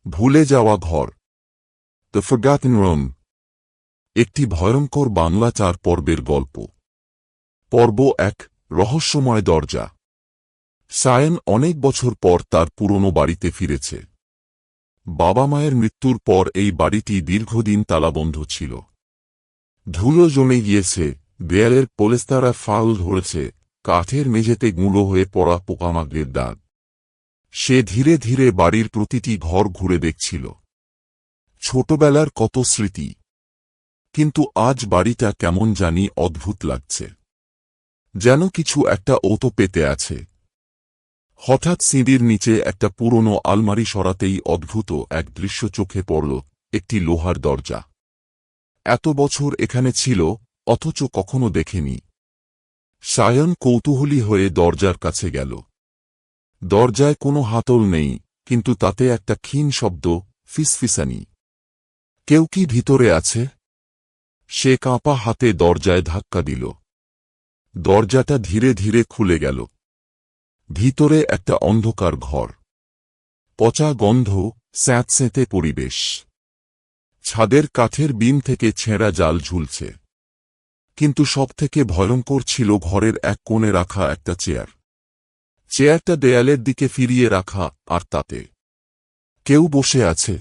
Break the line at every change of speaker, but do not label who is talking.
ভুলে যাওয়া ঘর, দ্য ফরগটন রুম। একটি ভয়ঙ্কর বাংলা 4 পর্বের গল্প। পর্ব 1, রহস্যময় দরজা। সায়ন অনেক বছর পর তার পুরনো বাড়িতে ফিরেছে। বাবা মায়ের মৃত্যুর পর এই বাড়িটি দীর্ঘদিন তালাবন্ধ ছিল। ধুলো জমে গিয়েছে, দেয়ালের পলেস্তারা ফাউল ধরেছে, কাঠের মেঝেতে গুঁড়ো হয়ে পড়া পোকামাকড়ের দাগ। সে ধীরে ধীরে বাড়ির প্রতিটি ঘর ঘুরে দেখছিল। ছোটবেলার কত স্মৃতি, কিন্তু আজ বাড়িটা কেমন জানি অদ্ভুত লাগছে, যেন কিছু একটা ওতো পেতে আছে। হঠাৎ সিঁড়ির নিচে একটা পুরনো আলমারি সরাতেই অদ্ভুত এক দৃশ্য চোখে পড়ল, একটি লোহার দরজা। এত বছর এখানে ছিল, অথচ কখনো দেখেনি। সায়ন কৌতূহলী হয়ে দরজার কাছে গেল। দরজায় কোনো হাতল নেই, কিন্তু তাতে একটা ক্ষীণ শব্দ, ফিসফিসানি। কেউ কি ভিতরে আছে? সে কাঁপা হাতে দরজায় ধাক্কা দিল। দরজাটা ধীরে ধীরে খুলে গেল। ভিতরে একটা অন্ধকার ঘর, পচা গন্ধ, স্যাঁতস্যাঁতে পরিবেশ। ছাদের কাঠের বিম থেকে ছেঁড়া জাল ঝুলছে। কিন্তু সবথেকে ভয়ঙ্কর ছিল ঘরের এক কোণে রাখা একটা চেয়ার। চেয়ারটা দেয়ালের দিকে ফিরিয়ে রাখা, আর তাতে কেউ বসে আছে।